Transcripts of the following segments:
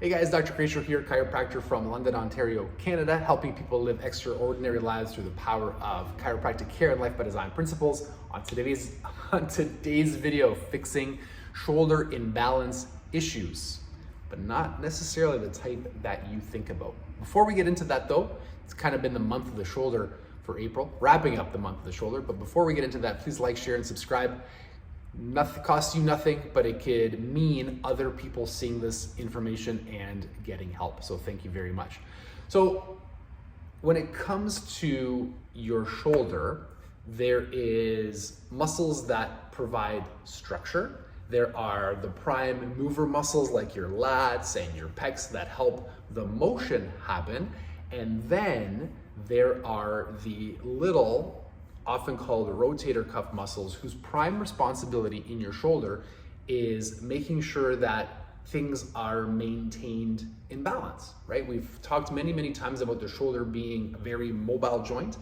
Hey guys, Dr. Kresimir here, chiropractor from London, Ontario, Canada, helping people live extraordinary lives through the power of chiropractic care and life by design principles. On today's video, fixing shoulder imbalance issues, but not necessarily the type that you think about. Before we get into that though, it's kind of been the month of the shoulder for April, wrapping up the month of the shoulder. But before we get into that, please like, share, and subscribe. Nothing costs you nothing, but it could mean other people seeing this information and getting help. So thank you very much. So when it comes to your shoulder, there is muscles that provide structure. There are the prime mover muscles like your lats and your pecs that help the motion happen. And then there are the little, often called rotator cuff muscles, whose prime responsibility in your shoulder is making sure that things are maintained in balance, right? We've talked many times about the shoulder being a very mobile joint,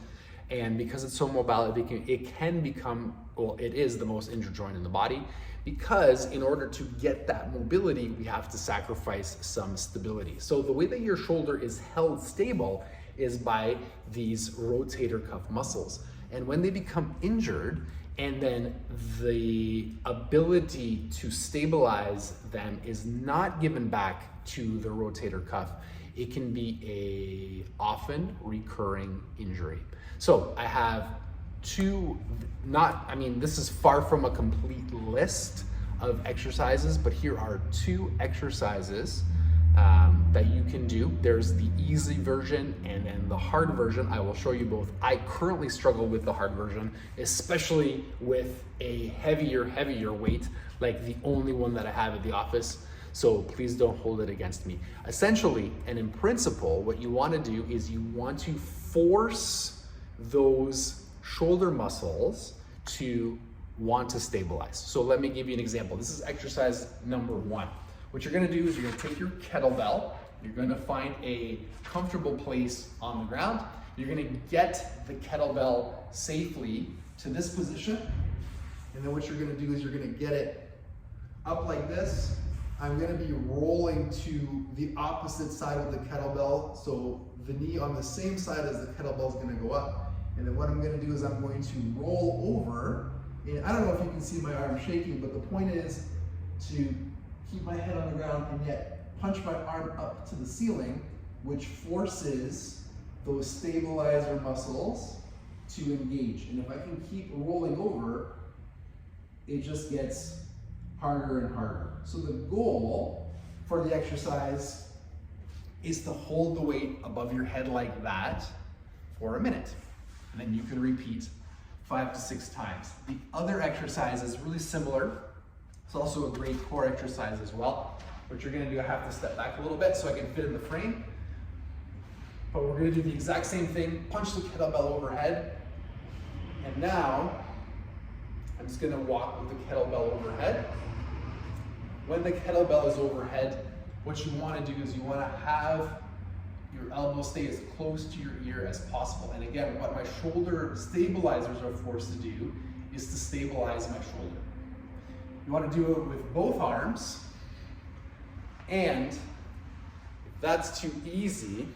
and because it's so mobile, it can become, well, it is the most injured joint in the body, because in order to get that mobility, we have to sacrifice some stability. So the way that your shoulder is held stable is by these rotator cuff muscles. And when they become injured, and then the ability to stabilize them is not given back to the rotator cuff, it can be a often recurring injury. So I have this is far from a complete list of exercises, but here are two exercises that you can do. There's the easy version and then the hard version. I will show you both. I currently struggle with the hard version, especially with a heavier weight, like the only one that I have at the office. So please don't hold it against me. Essentially, and in principle, what you want to do is you want to force those shoulder muscles to want to stabilize. So let me give you an example. This is exercise number 1. What you're gonna do is you're gonna take your kettlebell, you're gonna find a comfortable place on the ground, you're gonna get the kettlebell safely to this position, and then what you're gonna do is you're gonna get it up like this. I'm gonna be rolling to the opposite side of the kettlebell, so the knee on the same side as the kettlebell is gonna go up, and then what I'm gonna do is I'm going to roll over, and I don't know if you can see my arm shaking, but the point is to keep my head on the ground and yet punch my arm up to the ceiling, which forces those stabilizer muscles to engage. And if I can keep rolling over, it just gets harder and harder. So the goal for the exercise is to hold the weight above your head like that for a minute. And then you can repeat 5 to 6 times. The other exercise is really similar. It's also a great core exercise as well. What you're gonna do, I have to step back a little bit so I can fit in the frame. But we're gonna do the exact same thing, punch the kettlebell overhead. And now, I'm just gonna walk with the kettlebell overhead. When the kettlebell is overhead, what you wanna do is you wanna have your elbow stay as close to your ear as possible. And again, what my shoulder stabilizers are forced to do is to stabilize my shoulder. You want to do it with both arms, and if that's too easy,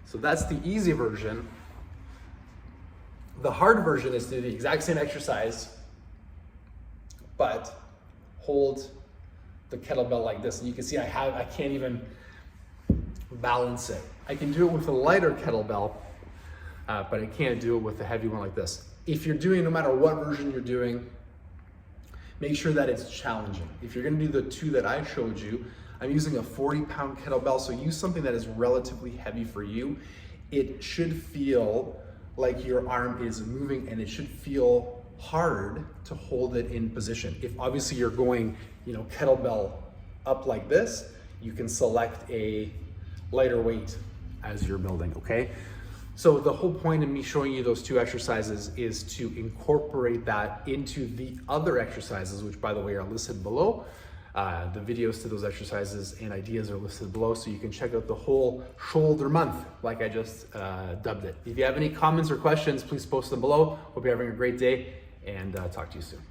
so that's the easy version. The hard version is to do the exact same exercise, but hold the kettlebell like this. And you can see I can't even balance it. I can do it with a lighter kettlebell, but I can't do it with a heavy one like this. If you're doing, no matter what version you're doing, make sure that it's challenging. If you're gonna do the 2 that I showed you, I'm using a 40-pound kettlebell, so use something that is relatively heavy for you. It should feel like your arm is moving, and it should feel hard to hold it in position. If obviously you're going, kettlebell up like this, you can select a lighter weight as you're building, okay? So the whole point of me showing you those 2 exercises is to incorporate that into the other exercises, which by the way are listed below. The videos to those exercises and ideas are listed below, so you can check out the whole shoulder month, like I just dubbed it. If you have any comments or questions, please post them below. Hope you're having a great day, and talk to you soon.